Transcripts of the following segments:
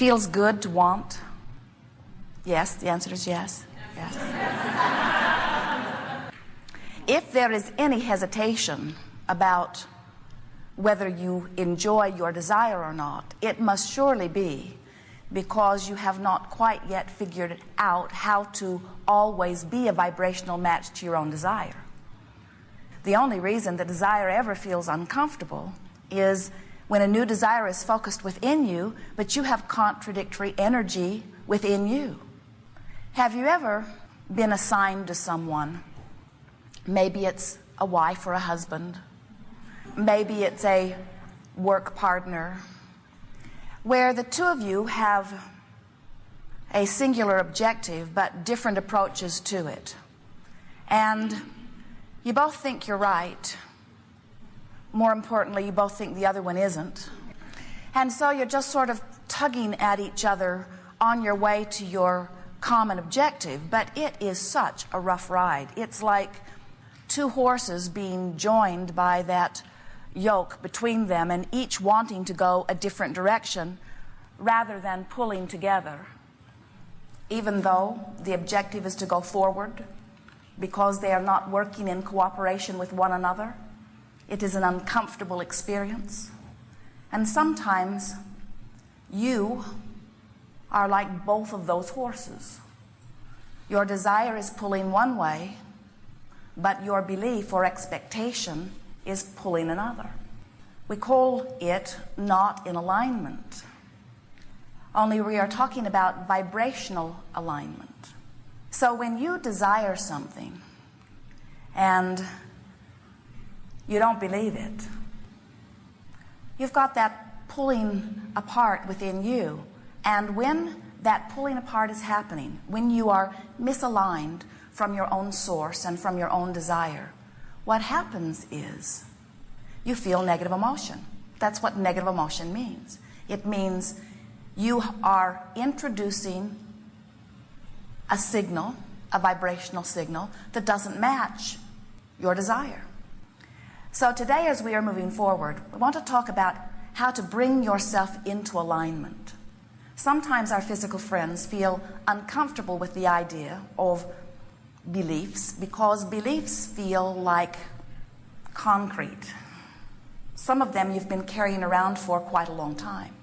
feels good to want? Yes, the answer is yes. Yes. If there is any hesitation about whether you enjoy your desire or not, it must surely be because you have not quite yet figured out how to always be a vibrational match to your own desire. The only reason the desire ever feels uncomfortable is when a new desire is focused within you, but you have contradictory energy within you. Have you ever been assigned to someone? Maybe it's a wife or a husband. Maybe it's a work partner, where the two of you have a singular objective but different approaches to it. And you both think you're right. More importantly, you both think the other one isn't. And so you're just sort of tugging at each other on your way to your common objective, but it is such a rough ride. It's like two horses being joined by that yoke between them and each wanting to go a different direction rather than pulling together, even though the objective is to go forward, because they are not working in cooperation with one another. It is an uncomfortable experience. And sometimes you are like both of those horses. Your desire is pulling one way, but your belief or expectation is pulling another. We call it not in alignment. Only we are talking about vibrational alignment. So when you desire something and you don't believe it, you've got that pulling apart within you. And when that pulling apart is happening, when you are misaligned from your own source and from your own desire, what happens is you feel negative emotion. That's what negative emotion means. It means you are introducing a signal, a vibrational signal, that doesn't match your desire. So today, as we are moving forward, we want to talk about how to bring yourself into alignment. Sometimes our physical friends feel uncomfortable with the idea of beliefs because beliefs feel like concrete. Some of them you've been carrying around for quite a long time.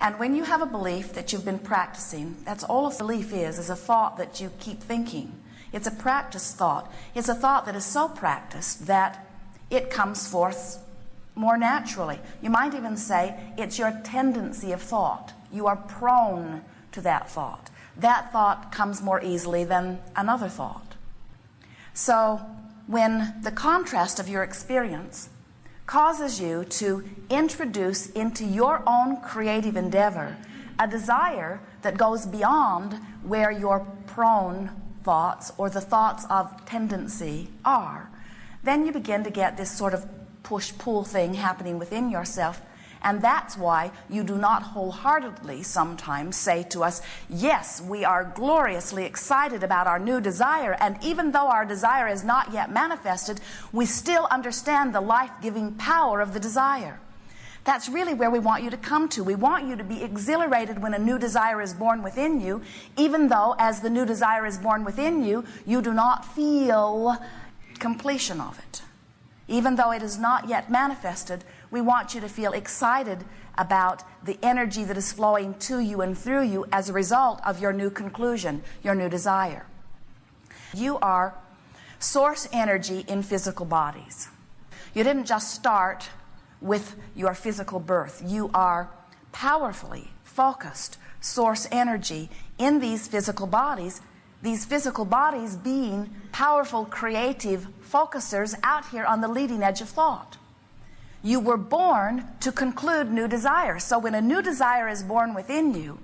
And when you have a belief that you've been practicing, that's all a belief is a thought that you keep thinking. It's a practiced thought. It's a thought that is so practiced that it comes forth more naturally. You might even say it's your tendency of thought. You are prone to that thought. That thought comes more easily than another thought. So when the contrast of your experience causes you to introduce into your own creative endeavor a desire that goes beyond where your prone thoughts or the thoughts of tendency are, then you begin to get this sort of push-pull thing happening within yourself. And that's why you do not wholeheartedly sometimes say to us, yes, we are gloriously excited about our new desire, and even though our desire is not yet manifested, we still understand the life-giving power of the desire. That's really where we want you to come to. We want you to be exhilarated when a new desire is born within you, even though as the new desire is born within you, you do not feel completion of it. Even though it is not yet manifested, we want you to feel excited about the energy that is flowing to you and through you as a result of your new conclusion, your new desire. You are source energy in physical bodies. You didn't just start with your physical birth. You are powerfully focused source energy in these physical bodies being powerful creative focusers out here on the leading edge of thought. You were born to conclude new desire. So when a new desire is born within you,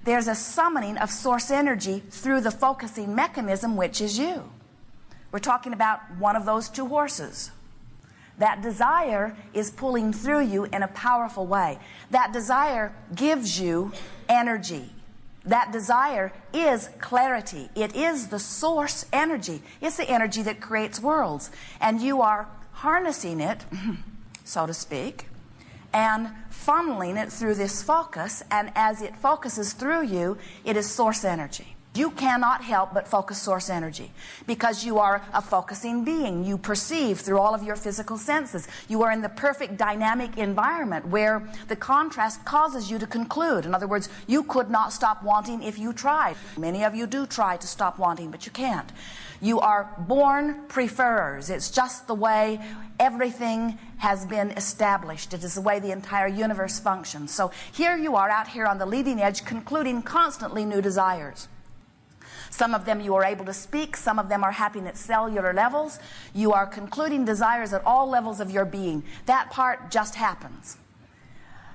there's a summoning of source energy through the focusing mechanism, which is you. We're talking about one of those two horses. That desire is pulling through you in a powerful way. That desire gives you energy. That desire is clarity. It is the source energy. It's the energy that creates worlds. And you are harnessing it, so to speak, and funneling it through this focus, and as it focuses through you, it is source energy. You cannot help but focus source energy because you are a focusing being. You perceive through all of your physical senses. You are in the perfect dynamic environment where the contrast causes you to conclude. In other words, you could not stop wanting if you tried. Many of you do try to stop wanting, but you can't. You are born preferers. It's just the way everything has been established. It is the way the entire universe functions. So here you are out here on the leading edge, concluding constantly new desires. Some of them you are able to speak. Some of them are happening at cellular levels. You are concluding desires at all levels of your being. That part just happens.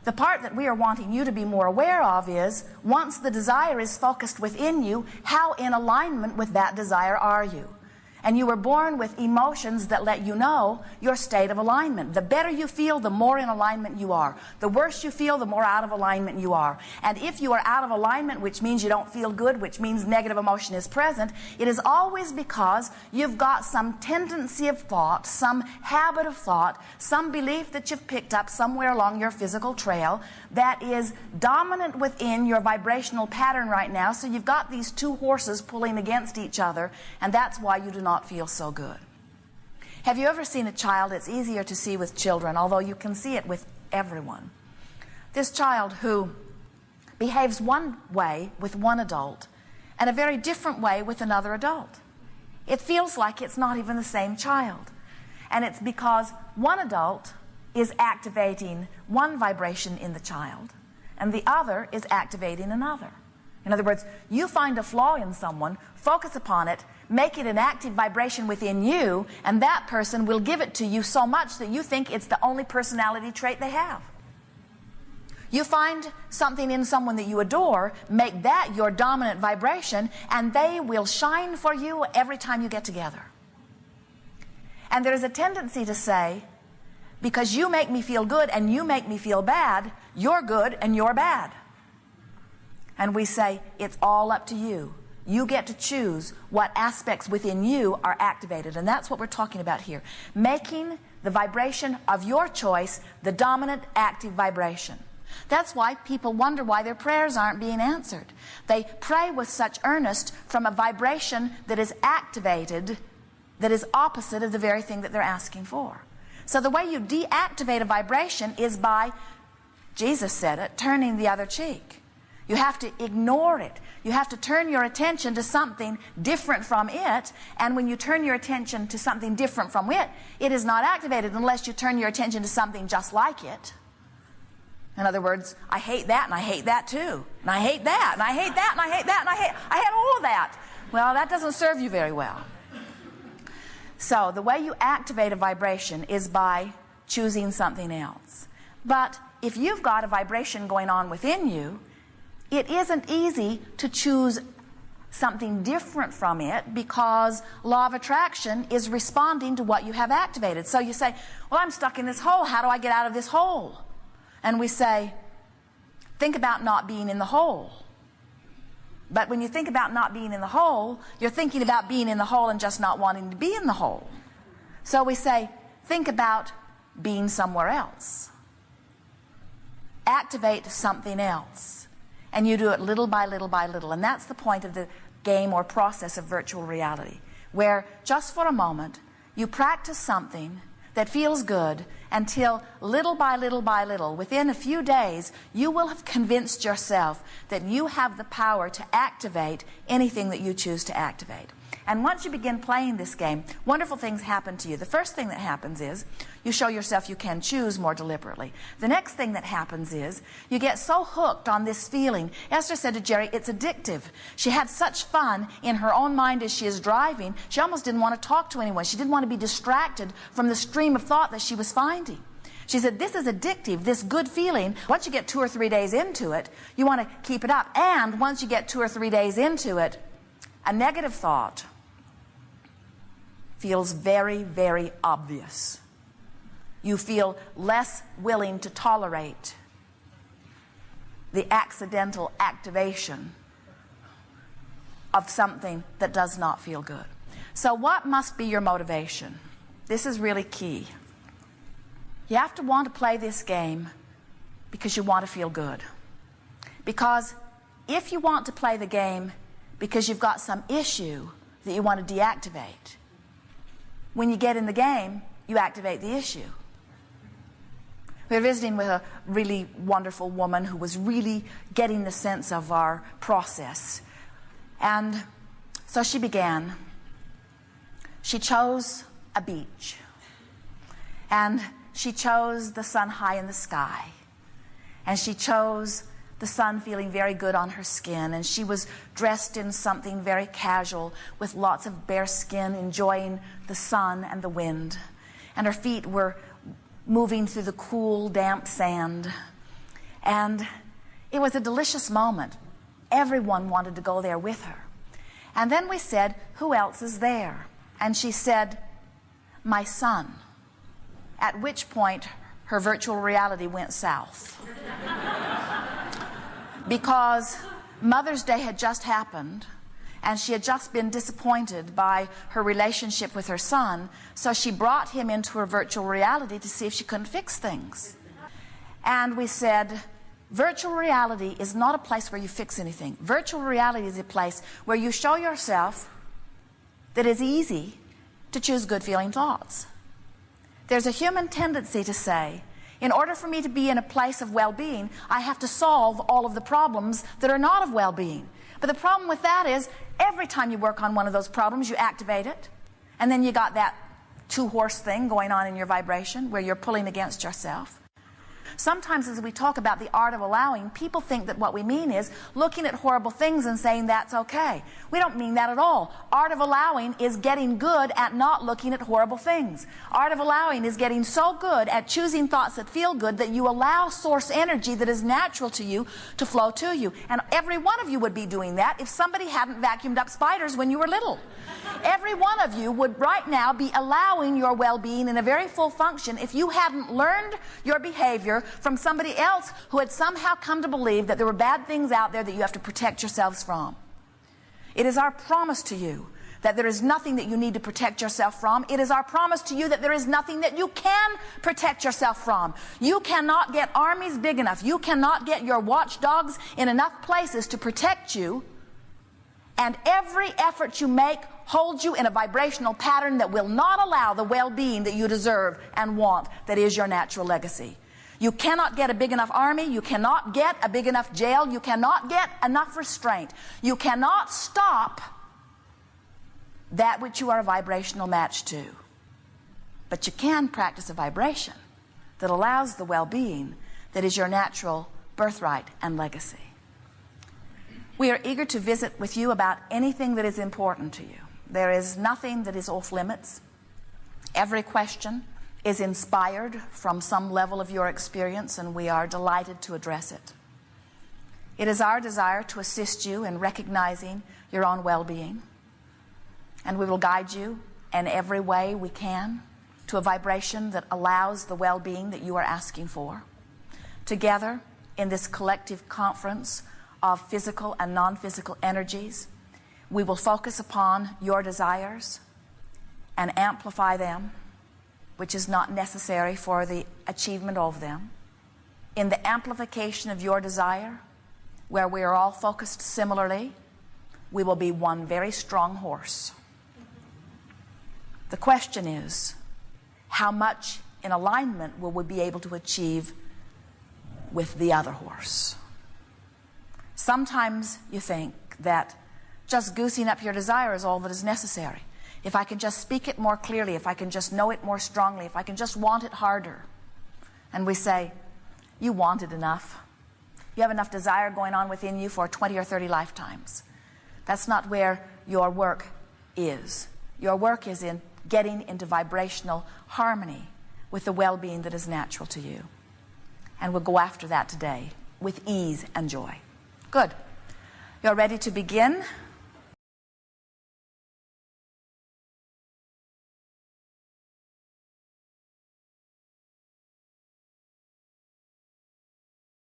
The part that we are wanting you to be more aware of is, once the desire is focused within you, how in alignment with that desire are you? And you were born with emotions that let you know your state of alignment. The better you feel, the more in alignment you are. The worse you feel, the more out of alignment you are. And if you are out of alignment, which means you don't feel good, which means negative emotion is present, it is always because you've got some tendency of thought, some habit of thought, some belief that you've picked up somewhere along your physical trail that is dominant within your vibrational pattern right now. So you've got these two horses pulling against each other, and that's why you do not feel so good. Have you ever seen a child? It's easier to see with children, although you can see it with everyone. This child who behaves one way with one adult and a very different way with another adult. It feels like it's not even the same child. And it's because one adult is activating one vibration in the child and the other is activating another. In other words, you find a flaw in someone, focus upon it, make it an active vibration within you, and that person will give it to you so much that you think it's the only personality trait they have. You find something in someone that you adore, make that your dominant vibration, and they will shine for you every time you get together. And there's a tendency to say, because you make me feel good and you make me feel bad, you're good and you're bad. And we say, it's all up to you. You get to choose what aspects within you are activated. And that's what we're talking about here. Making the vibration of your choice the dominant active vibration. That's why people wonder why their prayers aren't being answered. They pray with such earnest from a vibration that is activated, that is opposite of the very thing that they're asking for. So the way you deactivate a vibration is by, Jesus said it, turning the other cheek. You have to ignore it. You have to turn your attention to something different from it. And when you turn your attention to something different from it, it is not activated unless you turn your attention to something just like it. In other words, I hate that and I hate that too. And I hate that and I hate that and I hate that and I hate all of that. Well, that doesn't serve you very well. So the way you activate a vibration is by choosing something else. But if you've got a vibration going on within you, it isn't easy to choose something different from it because law of attraction is responding to what you have activated. So you say, well, I'm stuck in this hole. How do I get out of this hole? And we say, think about not being in the hole. But when you think about not being in the hole, you're thinking about being in the hole and just not wanting to be in the hole. So we say, think about being somewhere else. Activate something else. And you do it little by little by little. And that's the point of the game or process of virtual reality, where just for a moment, you practice something that feels good until little by little by little, within a few days, you will have convinced yourself that you have the power to activate anything that you choose to activate. And once you begin playing this game, wonderful things happen to you. The first thing that happens is you show yourself you can choose more deliberately. The next thing that happens is you get so hooked on this feeling. Esther said to Jerry, it's addictive. She had such fun in her own mind as she is driving. She almost didn't want to talk to anyone. She didn't want to be distracted from the stream of thought that she was finding. She said, this is addictive, this good feeling. Once you get 2 or 3 days into it, you want to keep it up. And once you get 2 or 3 days into it, a negative thought feels very, very obvious. You feel less willing to tolerate the accidental activation of something that does not feel good. So what must be your motivation? This is really key. You have to want to play this game because you want to feel good. Because if you want to play the game because you've got some issue that you want to deactivate, when you get in the game, you activate the issue. We were visiting with a really wonderful woman who was really getting the sense of our process. And so she began. She chose a beach. And she chose the sun high in the sky. And she chose the sun feeling very good on her skin. And she was dressed in something very casual with lots of bare skin, enjoying the sun and the wind. And her feet were moving through the cool, damp sand. And it was a delicious moment. Everyone wanted to go there with her. And then we said, who else is there? And she said, my son. At which point, her virtual reality went south. Because Mother's Day had just happened, and she had just been disappointed by her relationship with her son, so she brought him into her virtual reality to see if she couldn't fix things. And we said, virtual reality is not a place where you fix anything. Virtual reality is a place where you show yourself that it's easy to choose good-feeling thoughts. There's a human tendency to say, in order for me to be in a place of well-being, I have to solve all of the problems that are not of well-being. But the problem with that is, every time you work on one of those problems, you activate it. And then you got that two-horse thing going on in your vibration where you're pulling against yourself. Sometimes as we talk about the art of allowing, people think that what we mean is looking at horrible things and saying that's okay. We don't mean that at all. Art of allowing is getting good at not looking at horrible things. Art of allowing is getting so good at choosing thoughts that feel good that you allow source energy that is natural to you to flow to you. And every one of you would be doing that if somebody hadn't vacuumed up spiders when you were little. Every one of you would right now be allowing your well-being in a very full function if you hadn't learned your behavior from somebody else who had somehow come to believe that there were bad things out there that you have to protect yourselves from. It is our promise to you that there is nothing that you need to protect yourself from. It is our promise to you that there is nothing that you can protect yourself from. You cannot get armies big enough. You cannot get your watchdogs in enough places to protect you. And every effort you make holds you in a vibrational pattern that will not allow the well-being that you deserve and want, that is your natural legacy. You cannot get a big enough army. You cannot get a big enough jail. You cannot get enough restraint. You cannot stop that which you are a vibrational match to. But you can practice a vibration that allows the well-being that is your natural birthright and legacy. We are eager to visit with you about anything that is important to you. There is nothing that is off limits. Every question is inspired from some level of your experience, and we are delighted to address it. It is our desire to assist you in recognizing your own well-being, and we will guide you in every way we can to a vibration that allows the well-being that you are asking for. Together, in this collective conference of physical and non-physical energies, we will focus upon your desires and amplify them, which is not necessary for the achievement of them. In the amplification of your desire, where we are all focused similarly, we will be one very strong horse. The question is, how much in alignment will we be able to achieve with the other horse? Sometimes you think that just goosing up your desire is all that is necessary. If I can just speak it more clearly, if I can just know it more strongly, if I can just want it harder. And we say, you want it enough. You have enough desire going on within you for 20 or 30 lifetimes. That's not where your work is. Your work is in getting into vibrational harmony with the well-being that is natural to you. And we'll go after that today with ease and joy. Good. You're ready to begin?